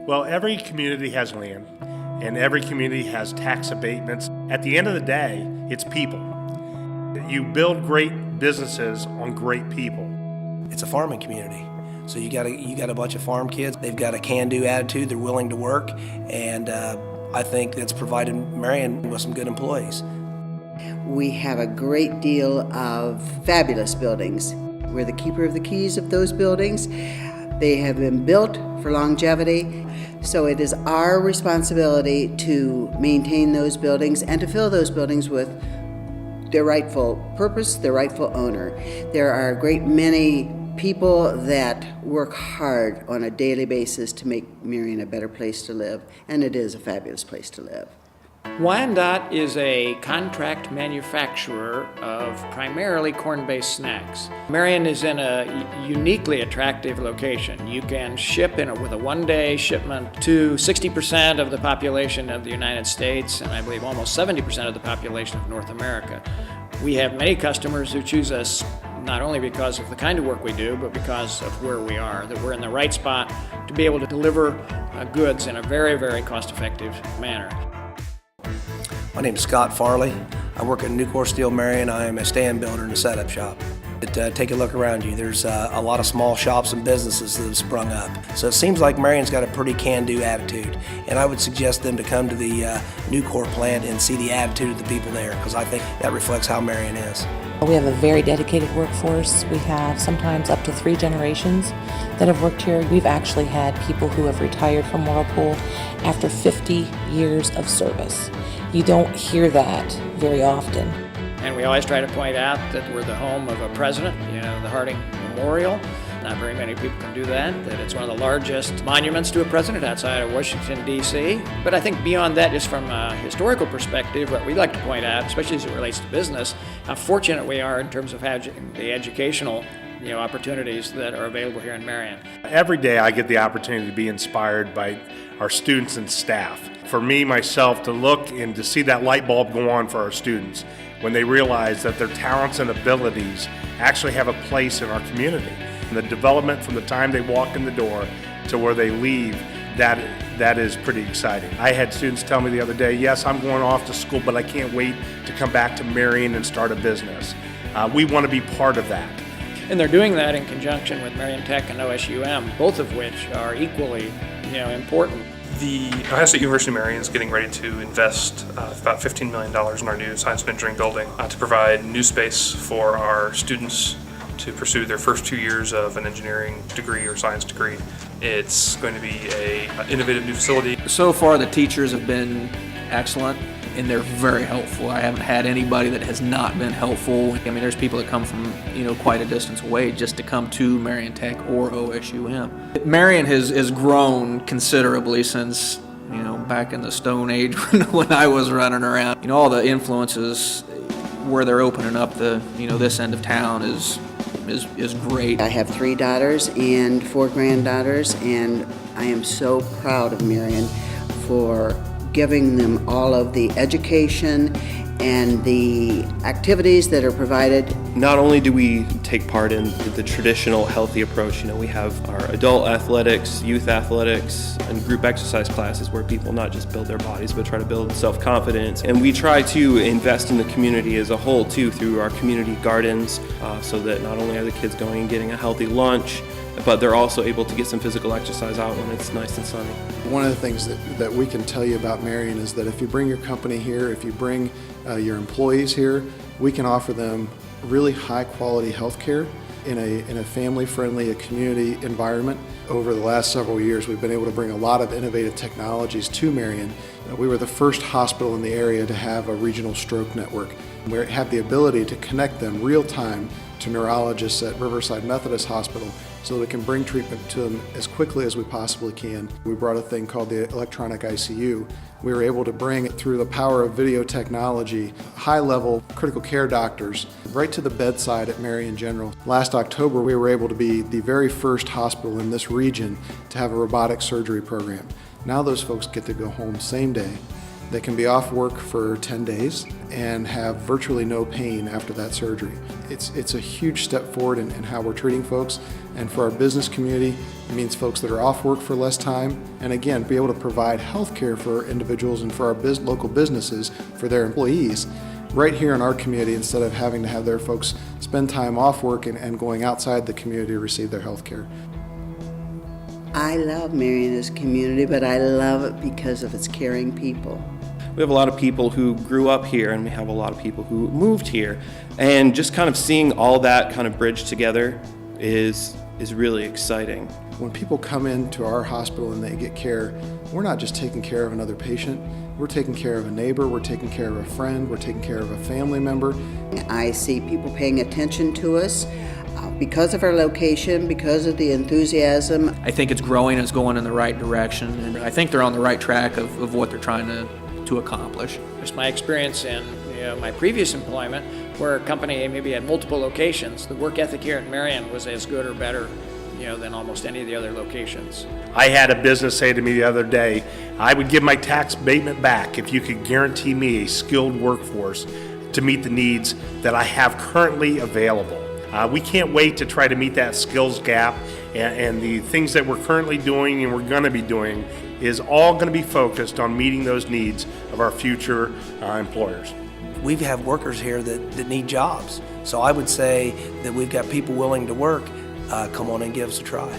Well, every community has land, and every community has tax abatements. At the end of the day, it's people. You build great businesses on great people. It's a farming community. So you got a bunch of farm kids. They've got a can-do attitude. They're willing to work, and I think that's provided Marion with some good employees. We have a great deal of fabulous buildings. We're the keeper of the keys of those buildings. They have been built for longevity, so it is our responsibility to maintain those buildings and to fill those buildings with their rightful purpose, their rightful owner. There are a great many people that work hard on a daily basis to make Marion a better place to live, and it is a fabulous place to live. Wyandotte is a contract manufacturer of primarily corn-based snacks. Marion is in a uniquely attractive location. You can ship with a one-day shipment to 60% of the population of the United States, and I believe almost 70% of the population of North America. We have many customers who choose us not only because of the kind of work we do, but because of where we are, that we're in the right spot to be able to deliver goods in a very, very cost-effective manner. My name is Scott Farley. I work at Nucor Steel Marion. I am a stand builder in a setup shop. Take a look around you. There's a lot of small shops and businesses that have sprung up. So it seems like Marion's got a pretty can-do attitude. And I would suggest them to come to the Nucor plant and see the attitude of the people there, because I think that reflects how Marion is. We have a very dedicated workforce. We have sometimes up to 3 generations that have worked here. We've actually had people who have retired from Whirlpool after 50 years of service. You don't hear that very often. And we always try to point out that we're the home of a president, the Harding Memorial. Not very many people can do that it's one of the largest monuments to a president outside of Washington, D.C. But I think beyond that, just from a historical perspective, what we'd like to point out, especially as it relates to business, how fortunate we are in terms of the educational opportunities that are available here in Marion. Every day I get the opportunity to be inspired by our students and staff. For me, myself, to look and to see that light bulb go on for our students when they realize that their talents and abilities actually have a place in our community. And the development from the time they walk in the door to where they leave, that is pretty exciting. I had students tell me the other day, yes, I'm going off to school, but I can't wait to come back to Marion and start a business. We want to be part of that. And they're doing that in conjunction with Marion Tech and OSUM, both of which are equally important. The Ohio State University Marion is getting ready to invest about $15 million in our new science and engineering building to provide new space for our students to pursue their first 2 years of an engineering degree or science degree. It's going to be an innovative new facility. So far the teachers have been excellent and they're very helpful. I haven't had anybody that has not been helpful. I mean, there's people that come from quite a distance away just to come to Marion Tech or OSUM. Marion has grown considerably since back in the Stone Age when I was running around. All the influences where they're opening up this end of town is great. I have 3 daughters and 4 granddaughters, and I am so proud of Marion for giving them all of the education and the activities that are provided. Not only do we take part in the traditional healthy approach, we have our adult athletics, youth athletics, and group exercise classes where people not just build their bodies but try to build self-confidence. And we try to invest in the community as a whole too through our community gardens so that not only are the kids going and getting a healthy lunch, but they're also able to get some physical exercise out when it's nice and sunny. One of the things that we can tell you about Marion is that if you bring your company here, if you bring your employees here, we can offer them really high quality health care in a family-friendly, community environment. Over the last several years, we've been able to bring a lot of innovative technologies to Marion. We were the first hospital in the area to have a regional stroke network. We have the ability to connect them real time to neurologists at Riverside Methodist Hospital so that we can bring treatment to them as quickly as we possibly can. We brought a thing called the electronic ICU. We were able to bring it through the power of video technology, high-level critical care doctors, right to the bedside at Marion General. Last October, we were able to be the very first hospital in this region to have a robotic surgery program. Now those folks get to go home same day They can be off work for 10 days and have virtually no pain after that surgery. It's a huge step forward in how we're treating folks, and for our business community, it means folks that are off work for less time, and again, be able to provide health care for individuals and for our local businesses, for their employees, right here in our community, instead of having to have their folks spend time off work and going outside the community to receive their health care. I love Marion as a community, but I love it because of its caring people. We have a lot of people who grew up here, and we have a lot of people who moved here. And just kind of seeing all that kind of bridge together is really exciting. When people come into our hospital and they get care, we're not just taking care of another patient, we're taking care of a neighbor, we're taking care of a friend, we're taking care of a family member. I see people paying attention to us because of our location, because of the enthusiasm. I think it's growing, it's going in the right direction, and I think they're on the right track of what they're trying to accomplish. Just my experience in my previous employment, where a company maybe had multiple locations, the work ethic here at Marion was as good or better than almost any of the other locations. I had a business say to me the other day, I would give my tax abatement back if you could guarantee me a skilled workforce to meet the needs that I have currently available. We can't wait to try to meet that skills gap, and the things that we're currently doing and we're going to be doing is all going to be focused on meeting those needs of our future employers. We have workers here that need jobs. So I would say that we've got people willing to work. Come on and give us a try.